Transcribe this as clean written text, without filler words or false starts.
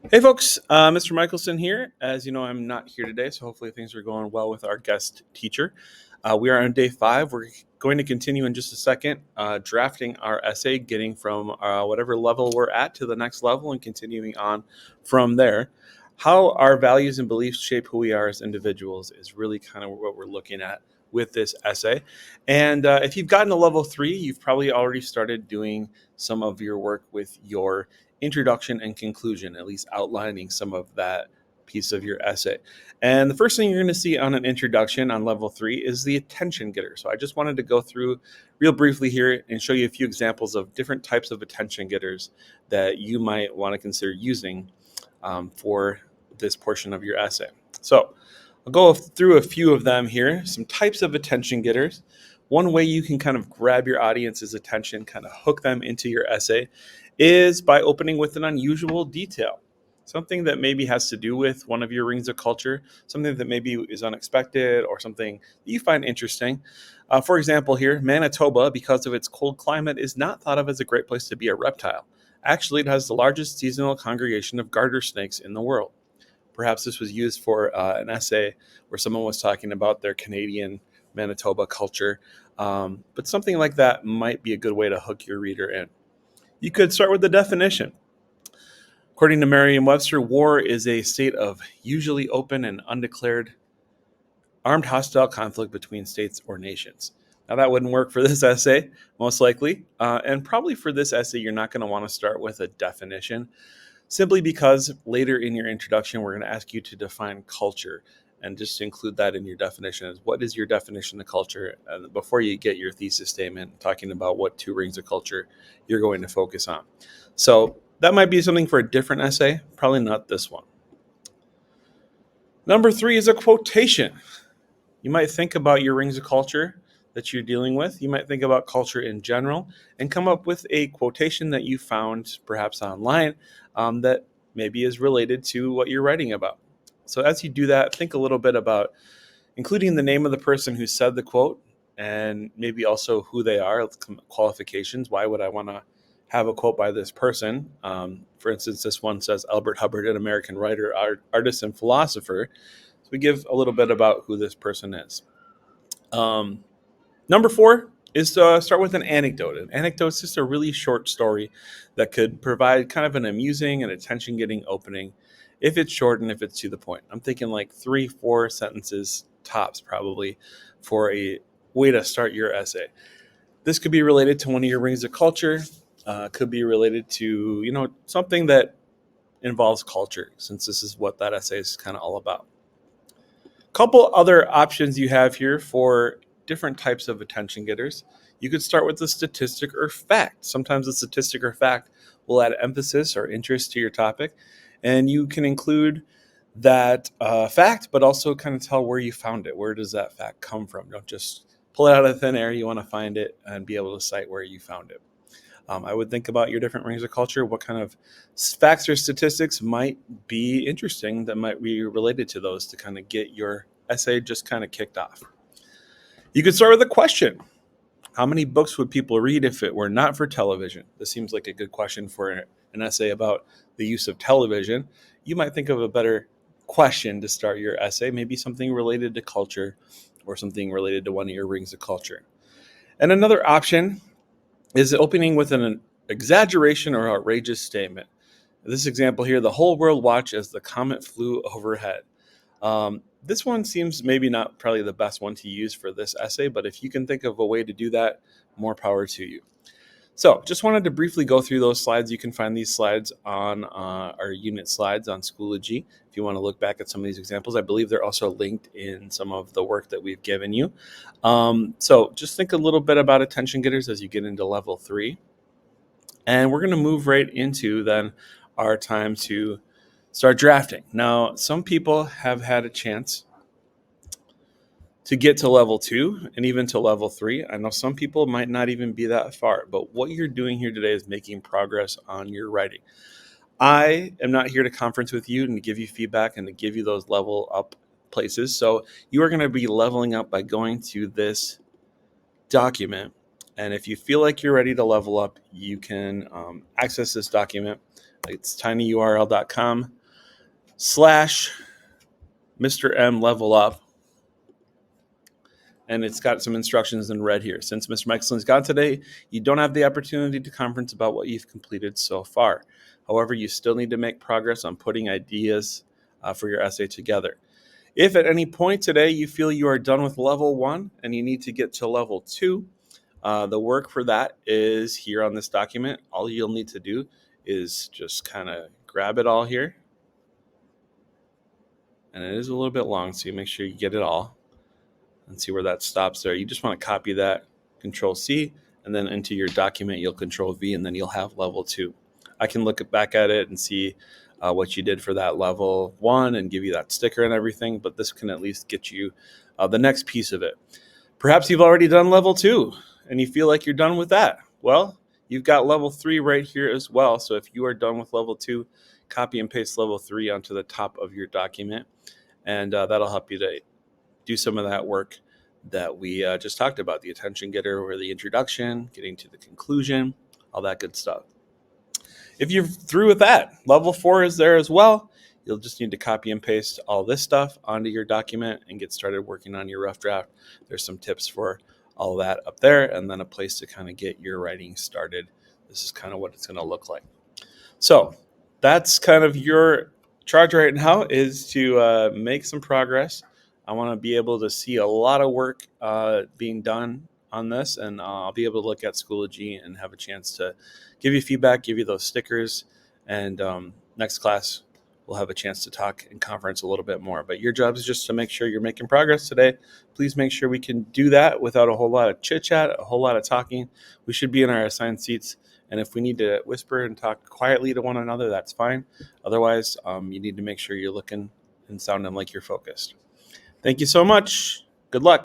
Hey folks, Mr. Michelson here. As you know, I'm not here today, so hopefully things are going well with our guest teacher. We are on day 5. We're going to continue in just a second, drafting our essay, getting from whatever level we're at to the next level and continuing on from there. How our values and beliefs shape who we are as individuals is really kind of what we're looking at with this essay. And if you've gotten to level 3, you've probably already started doing some of your work with your introduction and conclusion, at least outlining some of that piece of your essay. And the first thing you're going to see on an introduction on level 3 is the attention getter. So I just wanted to go through real briefly here and show you a few examples of different types of attention getters that you might want to consider using for this portion of your essay. So I'll go through a few of them here, some types of attention getters. One way you can kind of grab your audience's attention, kind of hook them into your essay, is by opening with an unusual detail. Something that maybe has to do with one of your rings of culture, something that maybe is unexpected or something that you find interesting. For example, here, Manitoba, because of its cold climate, is not thought of as a great place to be a reptile. Actually, it has the largest seasonal congregation of garter snakes in the world. Perhaps this was used for an essay where someone was talking about their Canadian Manitoba culture. But something like that might be a good way to hook your reader in. You could start with the definition. According to Merriam-Webster, war is a state of usually open and undeclared armed hostile conflict between states or nations. Now, that wouldn't work for this essay, most likely. And probably for this essay, you're not going to want to start with a definition, simply because later in your introduction, we're going to ask you to define culture. And just to include that in your definition is what is your definition of culture before you get your thesis statement talking about what 2 rings of culture you're going to focus on. So that might be something for a different essay, probably not this one. Number 3 is a quotation. You might think about your rings of culture that you're dealing with. You might think about culture in general and come up with a quotation that you found perhaps online that maybe is related to what you're writing about. So as you do that, think a little bit about including the name of the person who said the quote and maybe also who they are, qualifications. Why would I want to have a quote by this person? For instance, this one says Albert Hubbard, an American writer, artist, and philosopher. So we give a little bit about who this person is. Number 4 is to start with an anecdote. An anecdote is just a really short story that could provide kind of an amusing and attention-getting opening if it's short and if it's to the point. I'm thinking like 3-4 sentences tops probably for a way to start your essay. This could be related to one of your rings of culture, could be related to, something that involves culture, since this is what that essay is kind of all about. Couple other options you have here for different types of attention getters. You could start with a statistic or fact. Sometimes a statistic or fact will add emphasis or interest to your topic, and you can include that fact, but also kind of tell where you found it. Where does that fact come from? Don't just pull it out of thin air. You want to find it and be able to cite where you found it. I would think about your different rings of culture. What kind of facts or statistics might be interesting that might be related to those to kind of get your essay just kind of kicked off. You could start with a question. How many books would people read if it were not for television? This seems like a good question for an essay about the use of television. You might think of a better question to start your essay, maybe something related to culture or something related to one of your rings of culture. And another option is opening with an exaggeration or outrageous statement. This example here, the whole world watched as the comet flew overhead. This one seems maybe not probably the best one to use for this essay, but if you can think of a way to do that, more power to you. So just wanted to briefly go through those slides. You can find these slides on our unit slides on Schoology. If you want to look back at some of these examples, I believe they're also linked in some of the work that we've given you. So just think a little bit about attention getters as you get into level 3. And we're going to move right into then our time to start drafting. Now, some people have had a chance to get to level 2 and even to level 3. I know some people might not even be that far, but what you're doing here today is making progress on your writing. I am not here to conference with you and to give you feedback and to give you those level up places. So you are going to be leveling up by going to this document. And if you feel like you're ready to level up, you can access this document. It's tinyurl.com slash Mr. M level up. And it's got some instructions in red here. Since Mr. Michelson has gone today, you don't have the opportunity to conference about what you've completed so far. However, you still need to make progress on putting ideas for your essay together. If at any point today you feel you are done with level 1 and you need to get to level 2, the work for that is here on this document. All you'll need to do is just kind of grab it all here. And it is a little bit long, so you make sure you get it all and see where that stops there. You just want to copy that, Control C, and then into your document, you'll Control V, and then you'll have level 2. I can look back at it and see what you did for that level 1 and give you that sticker and everything, but this can at least get you the next piece of it. Perhaps you've already done level 2 and you feel like you're done with that. Well, you've got level 3 right here as well. So if you are done with level 2, copy and paste level 3 onto the top of your document, and that'll help you to do some of that work that we just talked about, the attention getter or the introduction, getting to the conclusion, all that good stuff. If you're through with that, level 4 is there as well. You'll just need to copy and paste all this stuff onto your document and get started working on your rough draft. There's some tips for all that up there, and then a place to kind of get your writing started. This is kind of what it's going to look like. So that's kind of your charge right now, is to make some progress. I want to be able to see a lot of work being done on this, and I'll be able to look at Schoology and have a chance to give you feedback, give you those stickers, and next class we'll have a chance to talk in conference a little bit more. But your job is just to make sure you're making progress today. Please make sure we can do that without a whole lot of chit chat, a whole lot of talking. We should be in our assigned seats. And if we need to whisper and talk quietly to one another, that's fine. Otherwise, you need to make sure you're looking and sounding like you're focused. Thank you so much. Good luck.